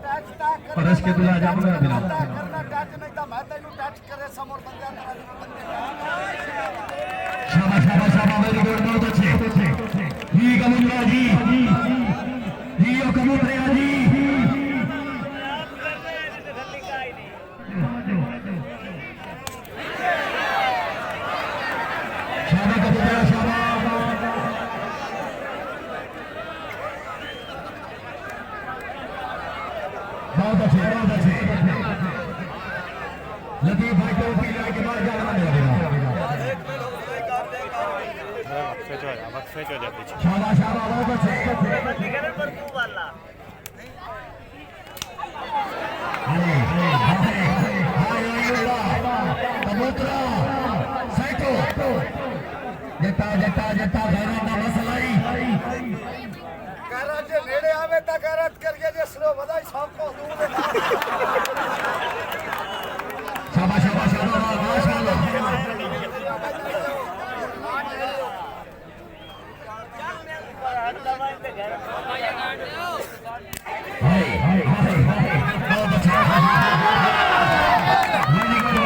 परस के दूल्हा जामुना दिला शाबाश शाबाश शाबाश वेरी गुड बहुत अच्छे जी कबूतरा जी जी ओ कबूतरिया जी शाबाश कबूतरा शाबाश बहुत अच्छे लतीफ भाई को पीला के बाद जाना लगेगा शाबाश शाबाश बहुत अच्छे कबूतरा सैटो जता जता जता घरों का मसला ही करत जे नेड़े आवे ता करत करके जे स्लो बधाई सबको दूर शाबाश शाबाश शाबाश माशाल्लाह हाय हाय हाय बहुत अच्छा वेरी गुड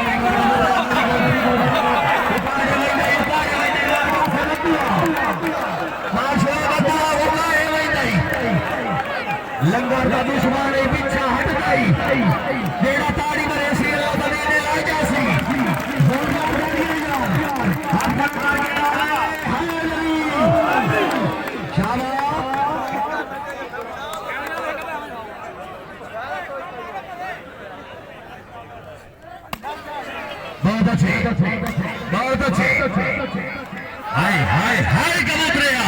लंगर का दुश्मन पीछा हट गई मेरा ताड़ी मरे सी बने ला जासी बहुत अच्छे बहुत अच्छे हाय हाय हाय कबूतरिया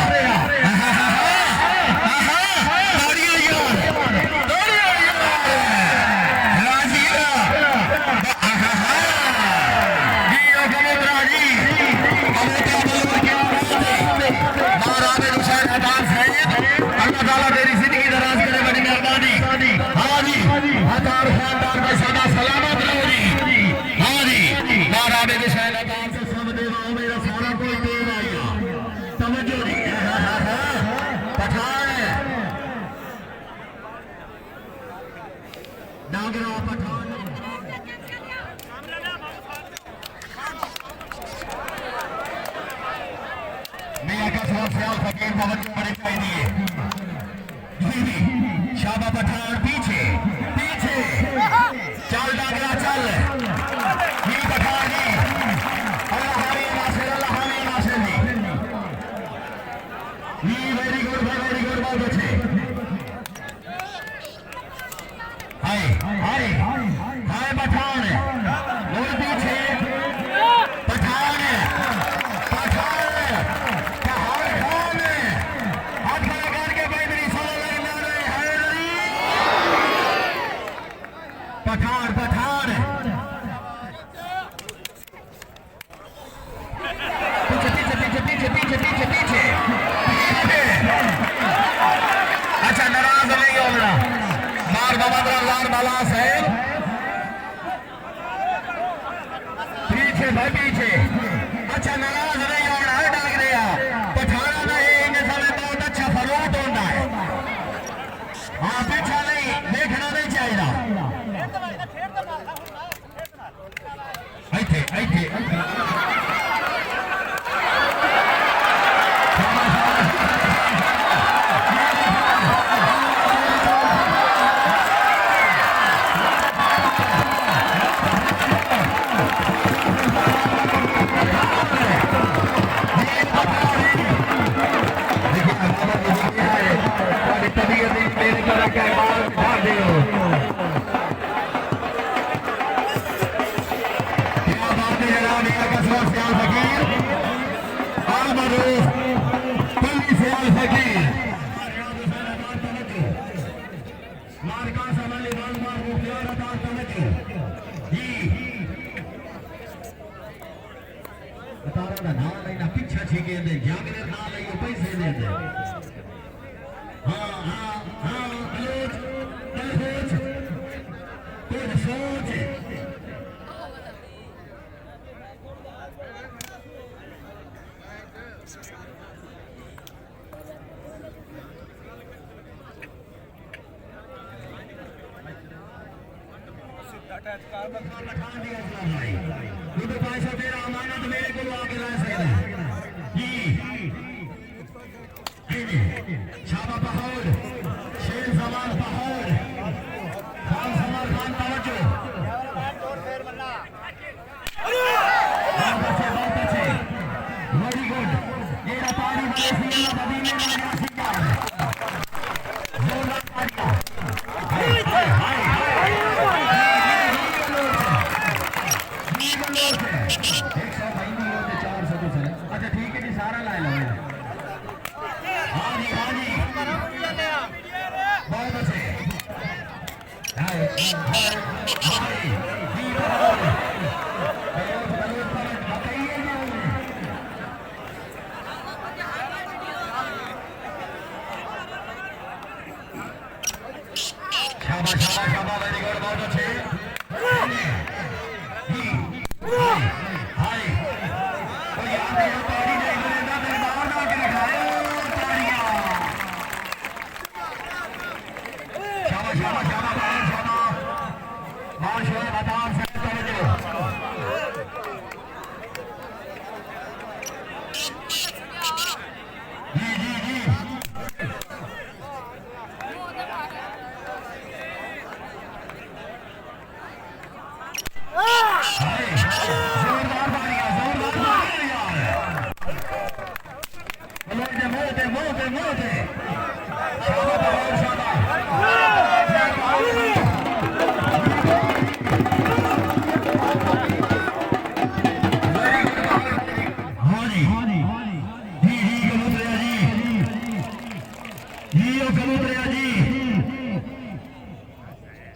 शाबा पठान पीछे पीछे चल डागरा चल ये पठान जी अल्लाह नासिर जी ये वेरी गुड बहुत अच्छे हाय हाय हाय पठान और पीछे पठान पठान पठान पीछे पीछे पीछे पीछे पीछे पीछे पीछे अच्छा नाराज नहीं होना मार बाबा बाला है पीछे भाई पीछे अच्छा नाराज नहीं होना डाल दिया पठाना नहीं इन समय बहुत अच्छा फरूट होता है हाँ पीछा नहीं देखना नहीं चाहिए पीछा छीके जागरे ना लगे पैसे दे दे हाँ हाँ हाँ कुछ सोच लखान दिया इस्लाम भाई रुपये 513 अमानत मेरे को आके ला सकता जी शाबा पहाड़ शेर जमान पहाड़ खान समर खान तवज्जो बहुत अच्छे वेरी गुड ये पानी वाले सियाला मदीने में नासिक का जोरदार तालियां हाय हाय हाय अच्छा ठीक है जी सारा ला लो हाँ जी बहुत अच्छे हाय हाय हाय शाबाश वेरी गुड बहुत अच्छे हाय कोई आगे ताड़ी नहीं करेगा मेरे बाहर ना के रखाए ताड़ियां शाबाश माशाल्लाह बताओ से तवज्जो जी जोरदार तालियां यार मोटे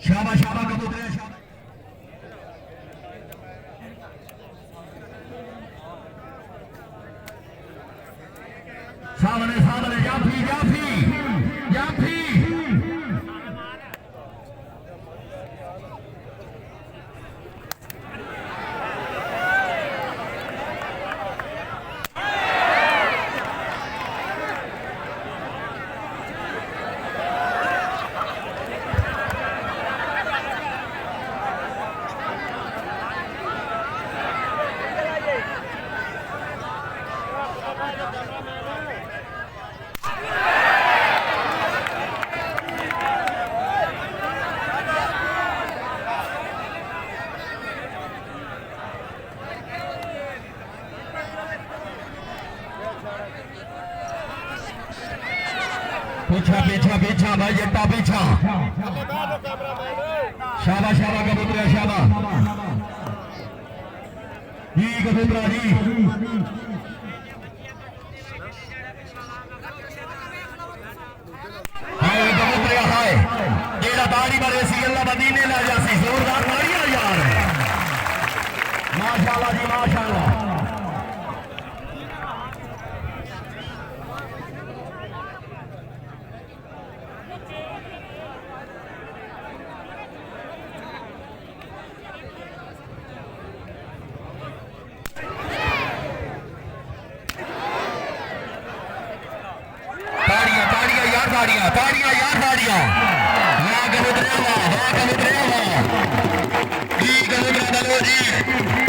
शाबाश शाबाश कबूतर सामने जाफी पीछा भाई जट्टा पीछा शाबाश कबूतरा शाबाश जी कबूतरा जी हाय कबूतरा हाय जेड़ा दाढ़ी वाले सी अल्लाह मदीने ला जासी जोरदार ताड़ियां यार माशाल्लाह जी माशाल्लाह ताड़ियां यार ताड़ियां हाँ कबूतरा जी कबूतरा दलो जी